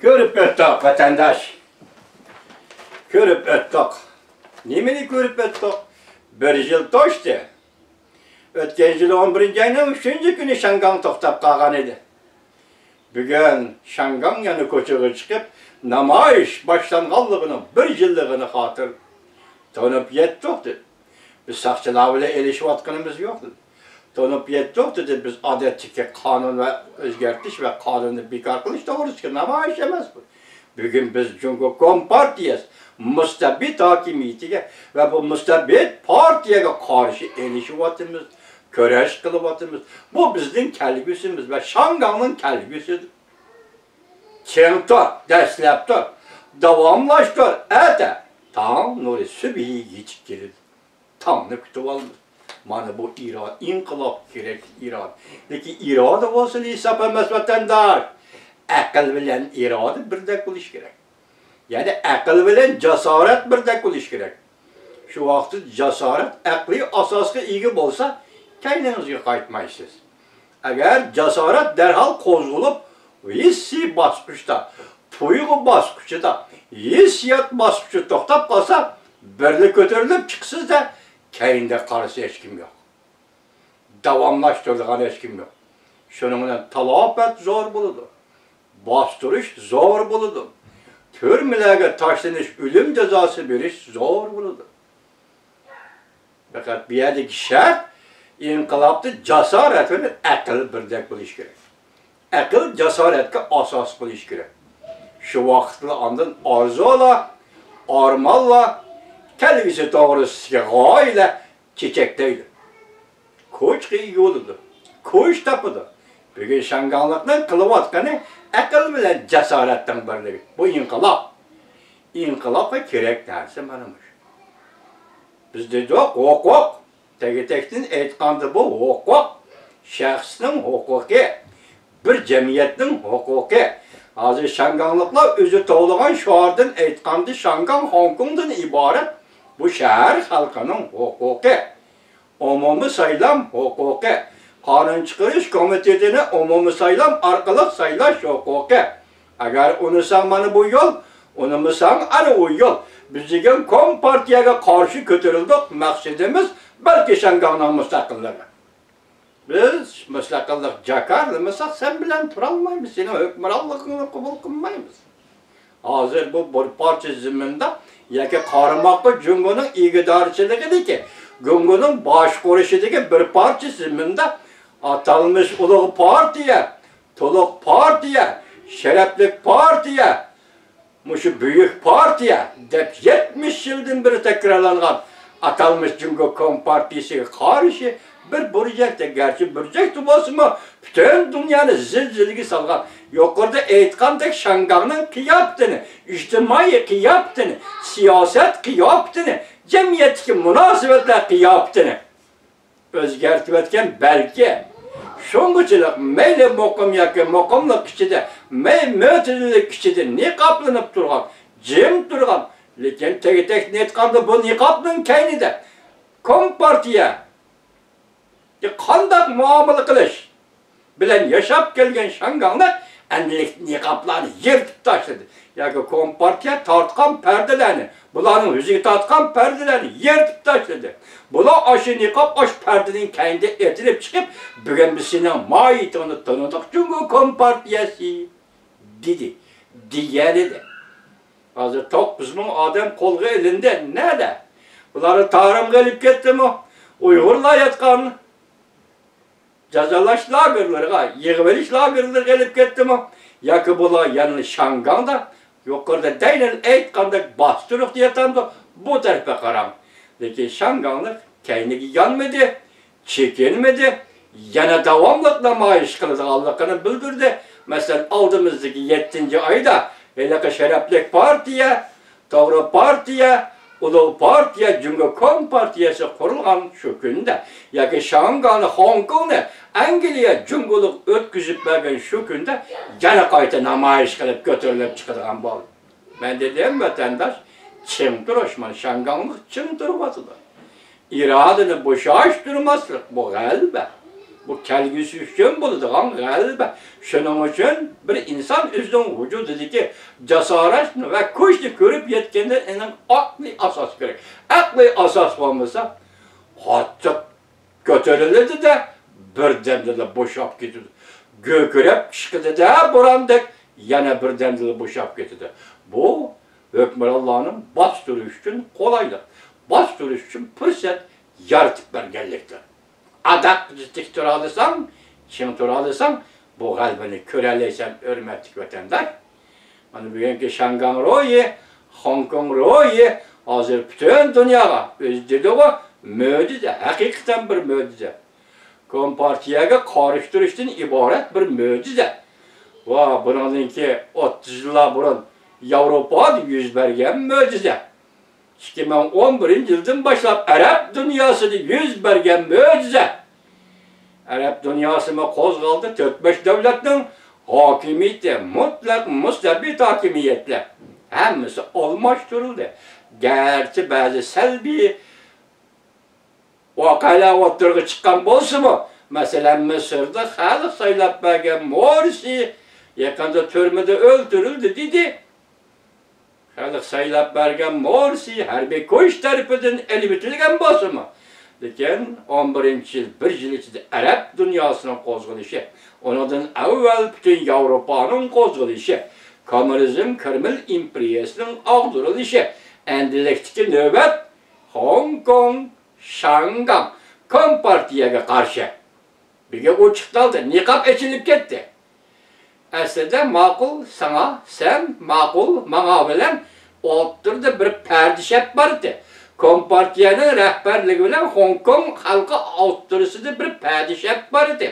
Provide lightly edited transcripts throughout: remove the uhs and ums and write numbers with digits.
Görüp öttük vatandaş. Görüp öttük. Nemeni görüp öttük? Bir yıl toştu. Ötken yıl 11. ayının 3. günü Şangan toktap kalgan edi. Bugün Şangan yanı koçuğa çıkıp namayış başlanğanlığının bir yıllığını hatır tonup yettikti. Biz sakçılar bile elişip atkanımız yoktu. Tonup yettikti biz adetçike kanun ve özgertiş ve kanunu bekar kılış doğrusu ki namayış emez bu. Bugün biz çünkü Kompartiyası müstabit hakimiyetiye ve bu müstabit partiyeye karşı elişip atımız, köreş kılıp atımız. Bu bizim kelgüsümüz ve Şangan'ın kelgüsüdür. Çengtor, desleptor, davamlaştor, ete. Tam nuri sübhi geçip gelir. Tam ne kütüp alınır. Bana bu irad, inkılap gerek irad. Peki iradı olsun hesap emez vatandaş. Akıl bilen iradı birdek buluş gerek. Yani akıl bilen cesaret birdek buluş gerek. Şu vakti cesaret, akli asaslı iyi olsa kendinizge kayıtmayısınız. Eğer cesaret derhal kozgulup hissi basmışta, tuygu basmışta, hissiyat basmışta toktap kalsa birlik götürülüp çıksız da kendinde karısı hiç kim yok. Davamlaştırdıgan hiç kim yok. Şununla talap et zor buludu. Bastırış zor buludu. Türmelere taşlanış ölüm cezası veriş zor buludu. Fakat bir yerdeki şart inkılaptı cesaret ve akıl birdek buluş gerek. Akıl cesaretke asas buluş gerek. Şu vaxtlı andın arzuala, armalla, televisi doğrusu gayla çiçekteydi. Koç iyi yoludu. Koç tapıdı. Bugün Şanganlıkla kılıvatkanı akıl bilen cesaretten birliği. Bu inkılap. İnkılap'a gerek dersi banamış. Biz dedik hukuk. Tegi-tektin etkandı bu hukuk. Şahsının hukuku. Bir cemiyetin hukuku. Hazır Şanganlıkla özü toğluğun şuardın etkandı Şangan Hong Kong'dan ibaret bu şehir halkının hukuku. Umumi sayılam hukuku. Kanun çıkarış komitetini umumi sayılam arkalık sayılaş hukuku. Eğer unusan bana bu yol, unusan ana o yol. Biz degan Kompartiyeye karşı götürüldük. Maksadımız belki Şangan'ın müstakilliği. Biz müstakillik jakarlımızsak sen bilen turalmayız. Senin hükümranlığını kabul kılmayız. Hazır bu bir parça ziminde yaki karmakı Cungo'nun iğidarçılığı ki Cungo'nun başkuruşudaki bir parça ziminde atılmış uluğ partiye, tuluk partiye, şereflik partiye, şu büyük partiye dep 70 yıldan beri tekrarlanan atılmış Cungo Kompartiyasiga karşı bir projekt, gerçi projekt olsun mu? Bütün dünyanın zilziligi salgan. Yukarıda aytgandek Şangan'ın kıyaptını, ijtimai kıyaptını, siyaset kıyaptını, cemiyetki münasebetler kıyaptını özgertip etken belki şunguçılık meyle mokum yakı, mokumluk kişide, mötülülük kişide ne kaplanıp durgan, cim durgan. Lekin tegi-tek netkandı bu niqabның kayni de Kompartiya qandak muamele kılış bilen yaşap gelgen Şanganlık endilik niqablarını yırtıp taşladı. Yani Kompartiya tartkan perdelerini, buların yüzüge tartkan perdelerini yırtıp taşladı. Bula aşı niqab aş perdenin kayında etilip çıkıp bugün biz senin maitini tanıdık çünkü Kompartiyası dedi, diyeri de. Hazır tok bizim adam kolgu elinde nerede? Bunları tarım gelip gitti mi? Uygurlar yatkan. Cazalaş lagerlerine, yığveliş lagerler gelip gitti mi? Yakı bunlar yani Şangan'da yukarıda deylen eytkandak bastırık diyetandı bu tarafa karan. Lekin Şanganlık kendini yanmadı, çekinmedi, yana devamlıkla maaş kıldı Allah'ını bildirdi. Mesela aldığımızdaki 7. ayda hele şereflik partiye, doğru partiye, ulu partiye, Cungo Kompartiyası kurulgan şu günde, yaki Şangan'ı, Hong Kong'u, Angliya Cungoluk ötküzüp vergen şu günde, gene kayta namayış kılıp götürülüp çıkıdığan bol. Ben dediğim vatandaş, çim duruşman, Şanganlık çim durmatıdır. İradını boşaş durmazlık, bu galiba. bu kelgisi üçün bulduğun galiba. Şunun için bir insan özünün vücudundaki cesaret ve kuşlu görüp yetkende en aklı asas gerek. Aklı asas olmasa hatta götürülürdü de birdemde de boşap gidiyordu. Gökürep çıkıdı da burandık yana birdemde de boşap gidiyordu. Bu Hükmüllah'ın bastırış için kolaylık. Bastırış için fırsat yaratıp bergenliktir. Adak dik turalısam, kim turalısam, bu kalbini köreleysen hürmetlik vatandaş. Hani bugünkü Şangan Royi, Hong Kong Royi, hazır bütün dünyaya özdirdiği mucize, hakikaten bir mucize. Kompartiyaga karıştırıştan ibaret bir mucize. Va bununki 30 yıllar burun Avrupa'da yüz bergen mucize. 2011 yıldan başlap Arap dünyasını yüz bergen mucize. Arap dünyasına kozgaldı 4-5 devletin hakimiyeti, mutlak müstabit hakimiyetle. Hemmisi olmaştırıldı. Gerçi bazı selbi vakayla oturgu çıkan bolsa mı? Mesela Mısır'da halı saylap bergen Morsi yakında türmede öldürüldü dedi. Halı saylap bergen Morsi harbiy koş tarafından eli bitilgen bolsa mı? Lekin 11 yıl, bir yıl içinde Arap dünyasının kozguluşu, ondan evvel bütün Avrupa'nın kozguluşu, Komünizm Kırmızı İmperiyasının ağdırılışı, endilekteki nöbet Hong Kong, Şangam, Kompartiyaga karşı. Bir gün o çıktı aldı, nikab açılıp gitti. Aslında makul sana, sen makul bana bilen oturdu bir perdişep vardı. Kompartiyanın rehberliği bilen Hong Kong halkı oturusunda bir perdişep vardı.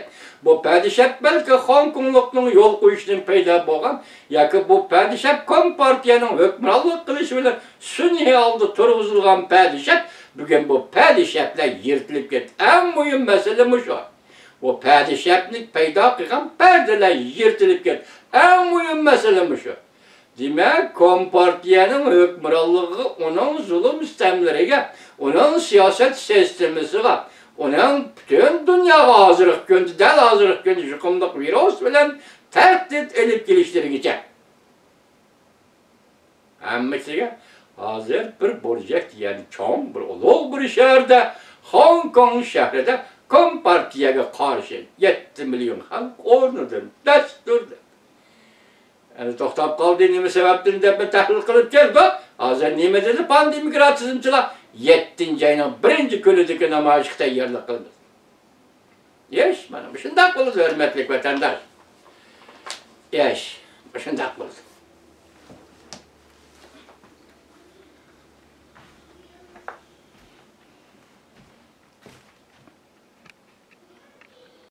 Bu perdişep belki Hong Kongluk'un yol koyuşunun peyda boğan, ya ki bu perdişep Kompartiyanın hükümranlık kılışı bilen sünni aldı turguzulgan perdişep, bugün bu perdişepler yırtılıp gitti. En mühim mesele şu. Bu perdişeplik peyda kılan perdeler yırtılıp gitti. En mühim mesele şu. Demek Kompartiyanın hükümranlığı onun zulüm sistemlerine, onun siyaset sistemine, onun bütün dünya hazırlık gündü, del hazırlık gündü, yıkımlık virüs bilen tehdit edip gelişleri geçer. Hemmesiga hazır bir projekt, yani çoğun bir ulug bir şehirde, Hong Kong şehrinde Kompartiyaga karşı 7 milyon halk ornudur, desturdur. Yani toxtab qaldı, nime sebepten de tahlil kılıp geldi. Hazır nime dedi pandemi gratisizmçiler 7. ayının 1. günüdeki namayışıqda yerlik kıldı. Yeş, bana şundak buluz hürmetlik vatandaş. Yeş, şundak buluz.